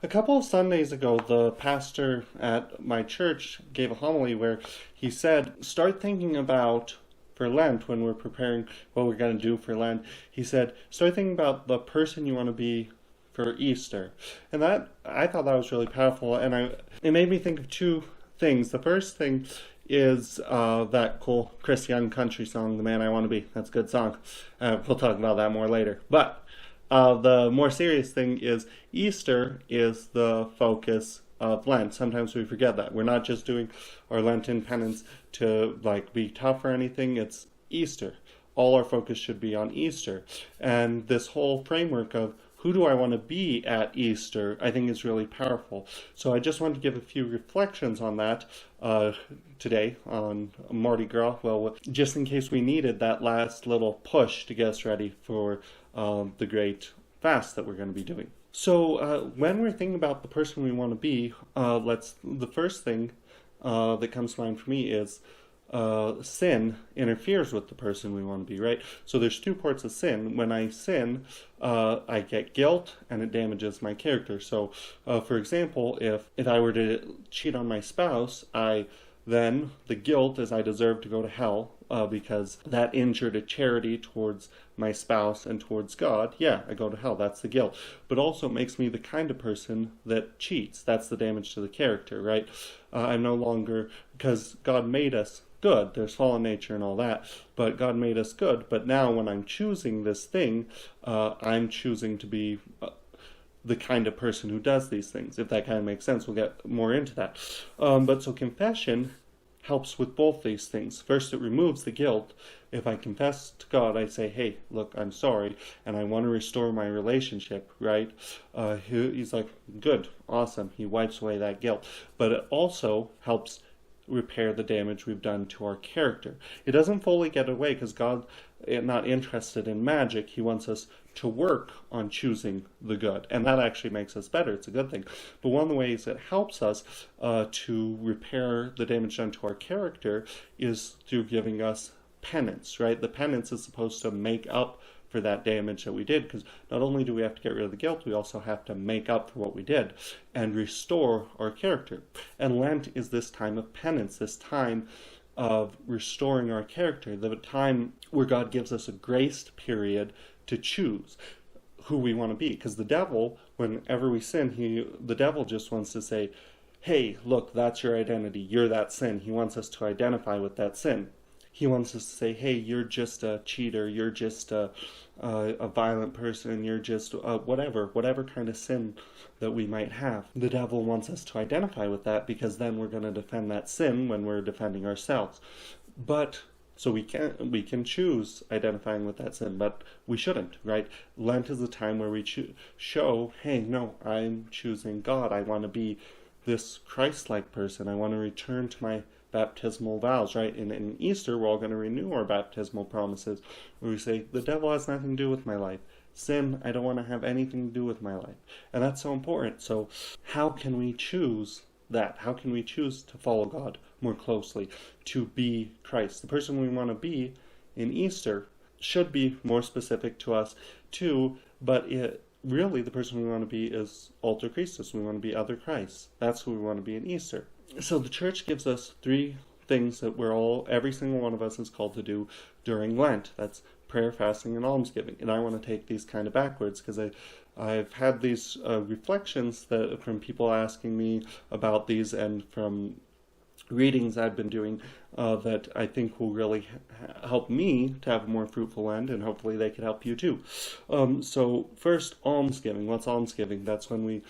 A couple of Sundays ago, the pastor at my church gave a homily where he said, start thinking about, for Lent, when we're preparing what we're going to do for Lent, he said, start thinking about the person you want to be for Easter. And that, I thought that was really powerful, and it made me think of two things. The first thing is that cool Chris Young country song, The Man I Want to Be. That's a good song. We'll talk about that more later. But the more serious thing is Easter is the focus of Lent. Sometimes we forget that. We're not just doing our Lenten penance to be tough or anything. It's Easter. All our focus should be on Easter. And this whole framework of who do I want to be at Easter, I think is really powerful. So I just wanted to give a few reflections on that today on Mardi Gras. Well, just in case we needed that last little push to get us ready for the great fast that we're going to be doing. So when we're thinking about the person we want to be, the first thing that comes to mind for me is sin interferes with the person we want to be, right? So there's two parts of sin. When I sin, I get guilt and it damages my character. So, for example, if I were to cheat on my spouse, then the guilt is I deserve to go to hell because that injured a charity towards my spouse and towards God. Yeah, I go to hell. That's the guilt. But also it makes me the kind of person that cheats. That's the damage to the character, right? I'm no longer, because God made us good. There's fallen nature and all that, but God made us good. But now when I'm choosing this thing, I'm choosing to be the kind of person who does these things. If that kind of makes sense, we'll get more into that. But so confession helps with both these things. First, it removes the guilt. If I confess to God, I say, hey, look, I'm sorry, and I want to restore my relationship, right? He's like, good, awesome. He wipes away that guilt. But it also helps repair the damage we've done to our character. It doesn't fully get away because God is not interested in magic. He wants us to work on choosing the good, and that actually makes us better. It's a good thing. But one of the ways it helps us to repair the damage done to our character is through giving us penance, right? The penance is supposed to make up for that damage that we did, because not only do we have to get rid of the guilt, we also have to make up for what we did and restore our character. And Lent is this time of penance, this time of restoring our character, the time where God gives us a graced period to choose who we want to be. Because the devil, whenever we sin, the devil just wants to say, hey, look, that's your identity, you're that sin. He wants us to identify with that sin. He wants us to say, hey, you're just a cheater, you're just a violent person, you're just whatever kind of sin that we might have. The devil wants us to identify with that, because then we're going to defend that sin when we're defending ourselves. But so we can choose identifying with that sin, but we shouldn't, right? Lent is a time where we show, hey, no, I'm choosing God. I want to be this Christ-like person. I want to return to my baptismal vows, right? In Easter, we're all going to renew our baptismal promises, where we say, the devil has nothing to do with my life. Sin, I don't want to have anything to do with my life. And that's so important. So how can we choose that? How can we choose to follow God more closely, to be Christ? The person we want to be in Easter should be more specific to us too, but really the person we want to be is Alter Christus. We want to be other Christ. That's who we want to be in Easter. So the church gives us three things that every single one of us is called to do during Lent. That's prayer, fasting, and almsgiving. And I want to take these kind of backwards, because I've had these reflections from people asking me about these, and from readings I've been doing that I think will really help me to have a more fruitful Lent, and hopefully they could help you too. So first, almsgiving. What's almsgiving? That's when we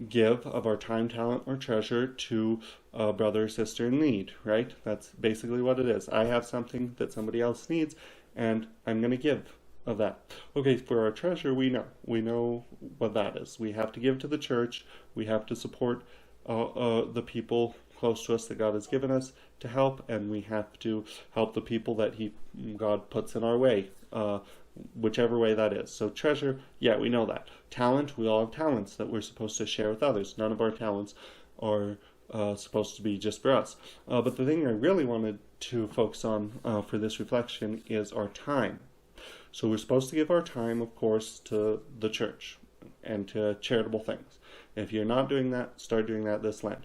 give of our time, talent, or treasure to a brother or sister in need, right? That's basically what it is. I have something that somebody else needs, and I'm going to give of that. Okay, for our treasure, we know what that is. We have to give to the church. We have to support the people close to us that God has given us to help, and we have to help the people that God puts in our way, whichever way that is. So treasure, yeah, we know that. Talent, we all have talents that we're supposed to share with others. None of our talents are supposed to be just for us. But the thing I really wanted to focus on for this reflection is our time. So we're supposed to give our time, of course, to the church. and to charitable things. If you're not doing that, start doing that this Lent.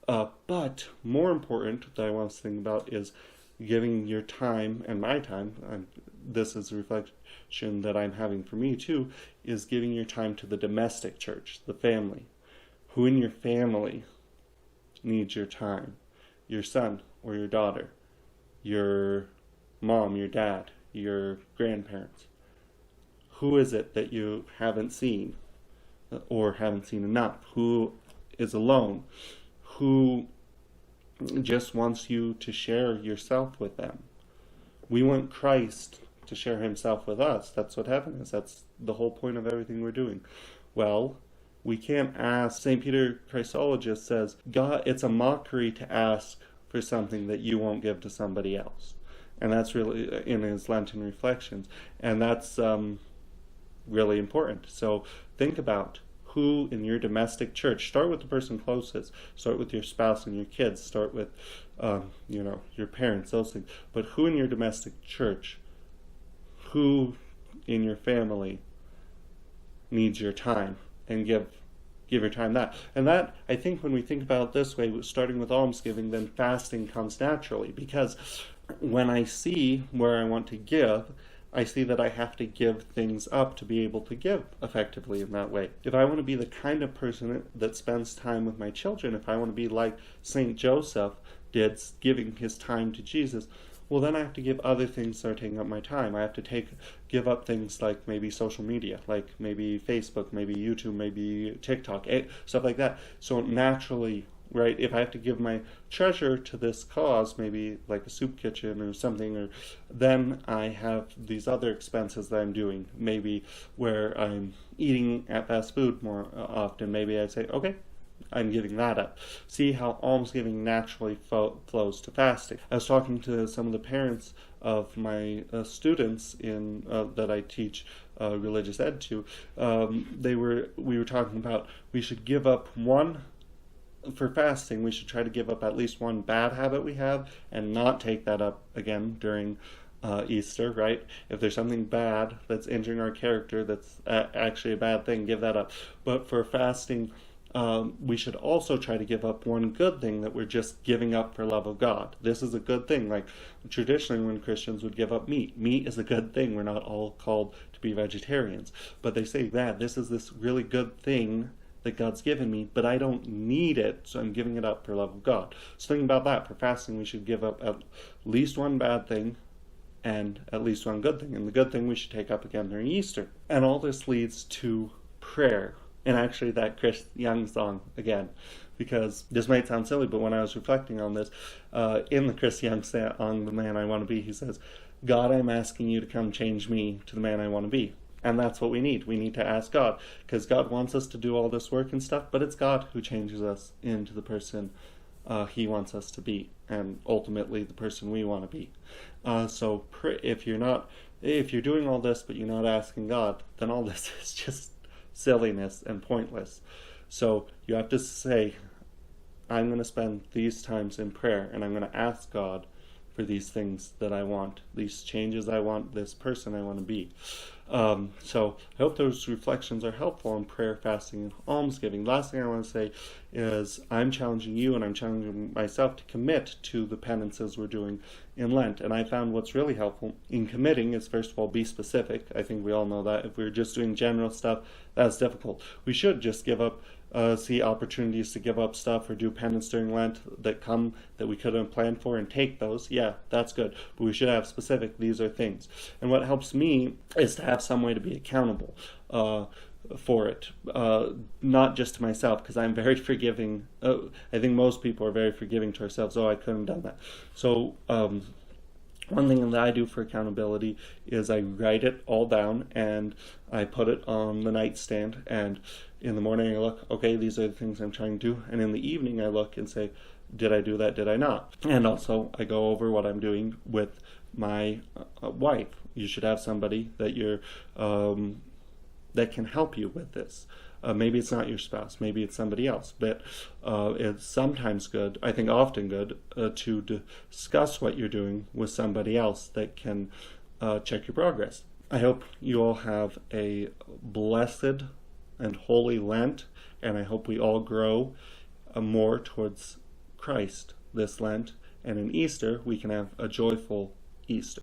But more important that I want us to think about is giving your time, and my time, this is a reflection that I'm having for me too, is giving your time to the domestic church, the family. Who in your family needs your time? Your son or your daughter, your mom, your dad, your grandparents. Who is it that you haven't seen or haven't seen enough? Who is alone? Who just wants you to share yourself with them? We want Christ to share himself with us. That's what heaven is. That's the whole point of everything we're doing. Well, we can't ask. St. Peter Christologist says, God, it's a mockery to ask for something that you won't give to somebody else. And that's really in his Lenten reflections. And that's really important. So think about who in your domestic church. Start with the person closest. Start with your spouse and your kids. Start with, your parents, those things. But who in your domestic church, who in your family needs your time, and give your time that. And that, I think when we think about it this way, starting with almsgiving, then fasting comes naturally, because when I see where I want to give, I see that I have to give things up to be able to give effectively in that way. If I want to be the kind of person that spends time with my children, if I want to be like St. Joseph did, giving his time to Jesus, well, then I have to give other things that are taking up my time. I have to give up things like maybe social media, like maybe Facebook, maybe YouTube, maybe TikTok, stuff like that. So naturally, right, if I have to give my treasure to this cause, maybe like a soup kitchen or something, then I have these other expenses that I'm doing, maybe where I'm eating at fast food more often. Maybe I say, okay, I'm giving that up. See how almsgiving naturally flows to fasting. I was talking to some of the parents of my students that I teach religious ed to. We were talking about we should give up for fasting, we should try to give up at least one bad habit we have and not take that up again during Easter, right? If there's something bad that's injuring our character, that's actually a bad thing, give that up. But for fasting, we should also try to give up one good thing that we're just giving up for love of God. This is a good thing. Like traditionally when Christians would give up meat. Meat is a good thing. We're not all called to be vegetarians. But they say that this is this really good thing that God's given me, but I don't need it, so I'm giving it up for love of God. So think about that. For fasting, we should give up at least one bad thing and at least one good thing. And the good thing we should take up again during Easter. And all this leads to prayer. And actually that Chris Young song again, because this might sound silly, but when I was reflecting on this, in the Chris Young song, The Man I Want to Be, he says, God, I'm asking you to come change me to the man I want to be. And that's what we need. We need to ask God, because God wants us to do all this work and stuff, but it's God who changes us into the person he wants us to be, and ultimately the person we want to be. So if you're doing all this, but you're not asking God, then all this is just silliness and pointless. So you have to say, I'm going to spend these times in prayer, and I'm going to ask God for these things that I want, these changes I want, this person I want to be. So I hope those reflections are helpful on prayer, fasting, and almsgiving. Last thing I want to say is I'm challenging you and I'm challenging myself to commit to the penances we're doing in Lent. And I found what's really helpful in committing is, first of all, be specific. I think we all know that. If we're just doing general stuff, that's difficult. We should just give up, see opportunities to give up stuff or do penance during Lent that we could have planned for and take those. Yeah, that's good. But we should have specific, these are things. And what helps me is to have some way to be accountable for it, not just to myself, because I'm very forgiving. I think most people are very forgiving to ourselves. Oh, I couldn't have done that. So one thing that I do for accountability is I write it all down and I put it on the nightstand, and in the morning I look, okay, these are the things I'm trying to do, and in the evening I look and say, did I do that, did I not? And also I go over what I'm doing with my wife. You should have somebody that that can help you with this. Maybe it's not your spouse, maybe it's somebody else, but it's sometimes good, I think often good, to discuss what you're doing with somebody else that can check your progress. I hope you all have a blessed and holy Lent, and I hope we all grow more towards Christ this Lent, and in Easter we can have a joyful Easter.